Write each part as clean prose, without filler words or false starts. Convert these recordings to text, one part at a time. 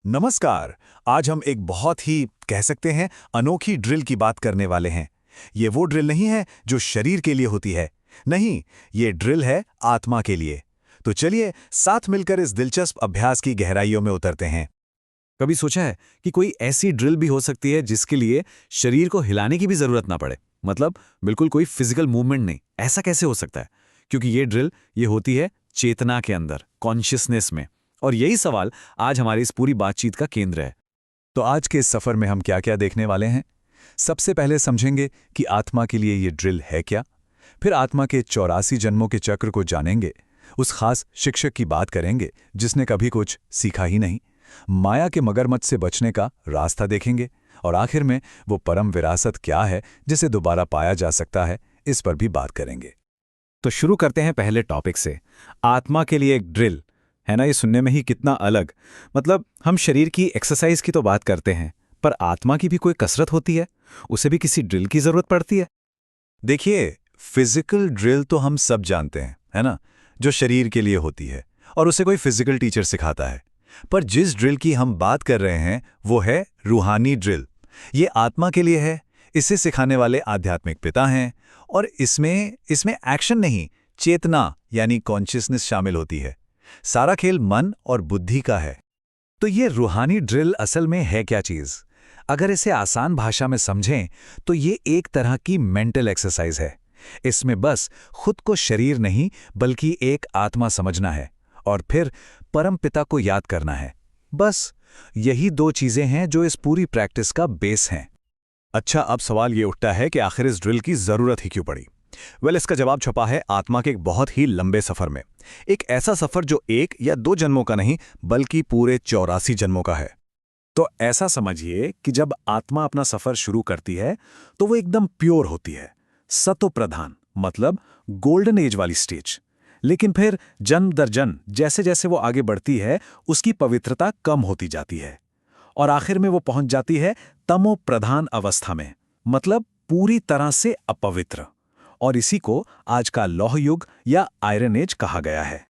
नमस्कार। आज हम एक बहुत ही कह सकते हैं अनोखी ड्रिल की बात करने वाले हैं। ये वो ड्रिल नहीं है जो शरीर के लिए होती है। नहीं, ये ड्रिल है आत्मा के लिए। तो चलिए साथ मिलकर इस दिलचस्प अभ्यास की गहराइयों में उतरते हैं। कभी सोचा है कि कोई ऐसी ड्रिल भी हो सकती है जिसके लिए शरीर को हिलाने की भी जरूरत ना पड़े? मतलब बिल्कुल कोई फिजिकल मूवमेंट नहीं। ऐसा कैसे हो सकता है? क्योंकि ये ड्रिल ये होती है चेतना के अंदर, कॉन्शियसनेस में। और यही सवाल आज हमारी इस पूरी बातचीत का केंद्र है। तो आज के इस सफर में हम क्या क्या देखने वाले हैं? सबसे पहले समझेंगे कि आत्मा के लिए ये ड्रिल है क्या। फिर आत्मा के 84 जन्मों के चक्र को जानेंगे। उस खास शिक्षक की बात करेंगे जिसने कभी कुछ सीखा ही नहीं। माया के मगरमच्छ से बचने का रास्ता देखेंगे। और आखिर में वो परम विरासत क्या है जिसे दोबारा पाया जा सकता है, इस पर भी बात करेंगे। तो शुरू करते हैं पहले टॉपिक से। आत्मा के लिए एक ड्रिल है ना, ये सुनने में ही कितना अलग। मतलब हम शरीर की एक्सरसाइज की तो बात करते हैं, पर आत्मा की भी कोई कसरत होती है? उसे भी किसी ड्रिल की जरूरत पड़ती है? देखिए, फिजिकल ड्रिल तो हम सब जानते हैं, है ना, जो शरीर के लिए होती है और उसे कोई फिजिकल टीचर सिखाता है। पर जिस ड्रिल की हम बात कर रहे हैं वो है रूहानी ड्रिल। ये आत्मा के लिए है। इसे सिखाने वाले आध्यात्मिक पिता हैं और इसमें इसमें एक्शन नहीं, चेतना यानी कॉन्शियसनेस शामिल होती है। सारा खेल मन और बुद्धि का है। तो ये रूहानी ड्रिल असल में है क्या चीज़? अगर इसे आसान भाषा में समझें तो ये एक तरह की मेंटल एक्सरसाइज है। इसमें बस खुद को शरीर नहीं बल्कि एक आत्मा समझना है और फिर परम पिता को याद करना है। बस यही दो चीजें हैं जो इस पूरी प्रैक्टिस का बेस हैं। अच्छा, अब सवाल ये उठता है कि आखिर इस ड्रिल की जरूरत ही क्यों पड़ी? इसका जवाब छुपा है आत्मा के एक बहुत ही लंबे सफर में। एक ऐसा सफर जो 1 या 2 जन्मों का नहीं बल्कि पूरे 84 जन्मों का है। तो ऐसा समझिए कि जब आत्मा अपना सफर शुरू करती है तो वो एकदम प्योर होती है, सतो प्रधान, मतलब गोल्डन एज वाली स्टेज। लेकिन फिर जन्म दर जन्म जैसे जैसे वो आगे बढ़ती है उसकी पवित्रता कम होती जाती है और आखिर में वो पहुंच जाती है तमो प्रधान अवस्था में, मतलब पूरी तरह से अपवित्र। और इसी को आज का लौह युग या आयरन एज कहा गया है।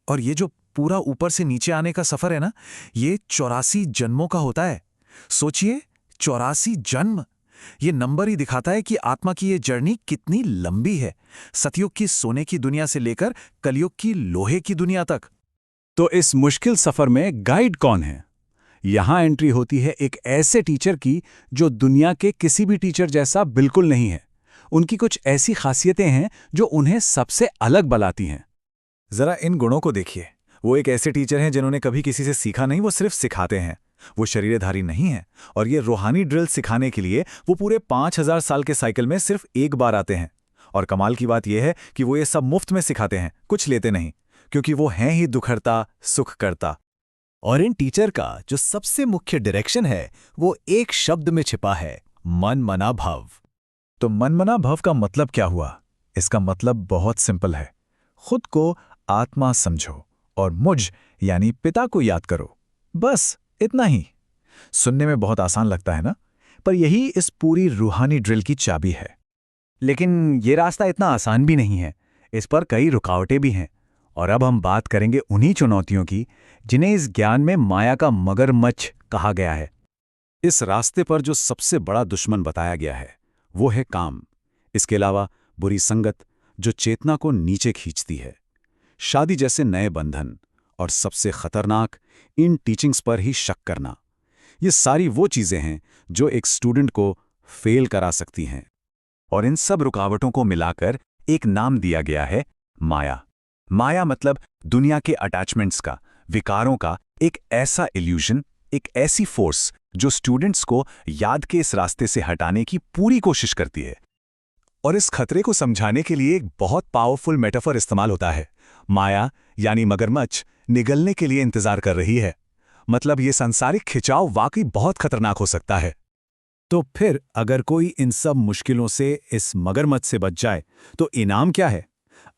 और ये जो पूरा ऊपर से नीचे आने का सफर है ना, ये 84 जन्मों का होता है। सोचिए, 84 जन्म। ये नंबर ही दिखाता है कि आत्मा की ये जर्नी कितनी लंबी है, सतयुग की सोने की दुनिया से लेकर कलयुग की लोहे की दुनिया तक। तो इस मुश्किल सफर में गाइड कौन है? यहां एंट्री होती है एक ऐसे टीचर की जो दुनिया के किसी भी टीचर जैसा बिल्कुल नहीं है। उनकी कुछ ऐसी खासियतें हैं जो उन्हें सबसे अलग बनाती हैं। जरा इन गुणों को देखिए। वो एक ऐसे टीचर हैं जिन्होंने कभी किसी से सीखा नहीं, वो सिर्फ सिखाते हैं। वो शरीरधारी नहीं है और ये रूहानी ड्रिल सिखाने के लिए वो पूरे 5000 साल के साइकिल में सिर्फ एक बार आते हैं। और कमाल की बात यह है कि वो ये सब मुफ्त में सिखाते हैं, कुछ लेते नहीं, क्योंकि वो हैं ही दुखहर्ता, सुख करता। और इन टीचर का जो सबसे मुख्य डायरेक्शन है वो एक शब्द में छिपा है, मन मना भव। तो मन मना भव का मतलब क्या हुआ? इसका मतलब बहुत सिंपल है। खुद को आत्मा समझो और मुझ यानी पिता को याद करो। बस इतना ही। सुनने में बहुत आसान लगता है ना, पर यही इस पूरी रूहानी ड्रिल की चाबी है। लेकिन ये रास्ता इतना आसान भी नहीं है, इस पर कई रुकावटें भी हैं। और अब हम बात करेंगे उन्हीं चुनौतियों की जिन्हें इस ज्ञान में माया का मगरमच्छ कहा गया है। इस रास्ते पर जो सबसे बड़ा दुश्मन बताया गया है वो है काम। इसके अलावा बुरी संगत जो चेतना को नीचे खींचती है, शादी जैसे नए बंधन और सबसे खतरनाक इन टीचिंग्स पर ही शक करना। ये सारी वो चीजें हैं जो एक स्टूडेंट को फेल करा सकती हैं। और इन सब रुकावटों को मिलाकर एक नाम दिया गया है, माया। माया मतलब दुनिया के अटैचमेंट्स का, विकारों का एक ऐसा इल्यूजन, एक ऐसी फोर्स जो स्टूडेंट्स को याद के इस रास्ते से हटाने की पूरी कोशिश करती है। और इस खतरे को समझाने के लिए एक बहुत पावरफुल मेटाफर इस्तेमाल होता है। माया यानी मगरमच्छ निगलने के लिए इंतजार कर रही है। मतलब ये सांसारिक खिंचाव वाकई बहुत खतरनाक हो सकता है। तो फिर अगर कोई इन सब मुश्किलों से, इस मगरमच्छ से बच जाए तो इनाम क्या है?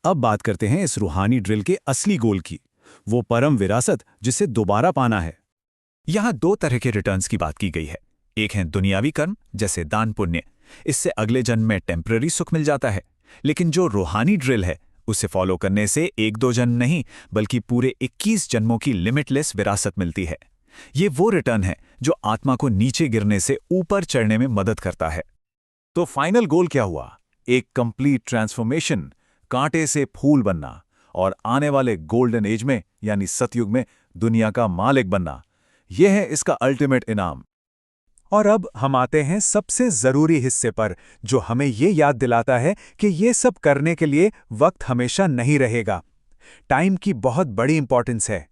अब बात करते हैं इस रूहानी ड्रिल के असली गोल की, वो परम विरासत जिसे दोबारा पाना है। यहां 2 तरह के रिटर्न्स की बात की गई है। एक है दुनियावी कर्म जैसे दान पुण्य, इससे अगले जन्म में टेम्पररी सुख मिल जाता है। लेकिन जो रूहानी ड्रिल है उसे फॉलो करने से 1-2 जन्म नहीं बल्कि पूरे 21 जन्मों की लिमिटलेस विरासत मिलती है। ये वो रिटर्न है जो आत्मा को नीचे गिरने से ऊपर चढ़ने में मदद करता है। तो फाइनल गोल क्या हुआ? एक कंप्लीट ट्रांसफॉर्मेशन, कांटे से फूल बनना और आने वाले गोल्डन एज में यानी सतयुग में दुनिया का मालिक बनना। यह है इसका अल्टीमेट इनाम। और अब हम आते हैं सबसे जरूरी हिस्से पर, जो हमें ये याद दिलाता है कि ये सब करने के लिए वक्त हमेशा नहीं रहेगा। टाइम की बहुत बड़ी इंपॉर्टेंस है।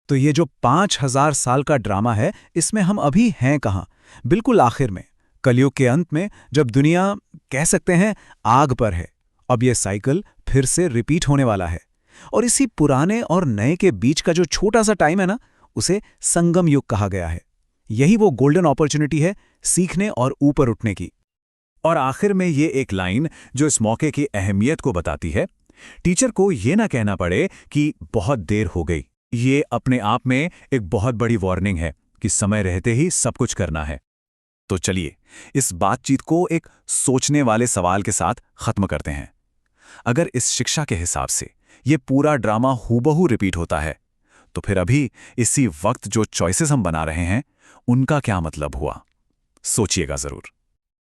तो ये जो 5000 साल का ड्रामा है, इसमें हम अभी हैं कहाँ? बिल्कुल आखिर में, कलयुग के अंत में, जब दुनिया कह सकते हैं आग पर है। अब ये साइकिल फिर से रिपीट होने वाला है, और इसी पुराने और नए के बीच का जो छोटा सा टाइम है ना, उसे संगम युग कहा गया है। यही वो गोल्डन अपॉर्चुनिटी है सीखने और ऊपर उठने की। और आखिर में ये एक लाइन जो इस मौके की अहमियत को बताती है। टीचर को ये ना कहना पड़े कि बहुत देर हो गई। ये अपने आप में एक बहुत बड़ी वार्निंग है कि समय रहते ही सब कुछ करना है। तो चलिए इस बातचीत को एक सोचने वाले सवाल के साथ खत्म करते हैं। अगर इस शिक्षा के हिसाब से ये पूरा ड्रामा हूबहू रिपीट होता है, तो फिर अभी इसी वक्त जो चॉइसेस हम बना रहे हैं, उनका क्या मतलब हुआ? सोचिएगा जरूर।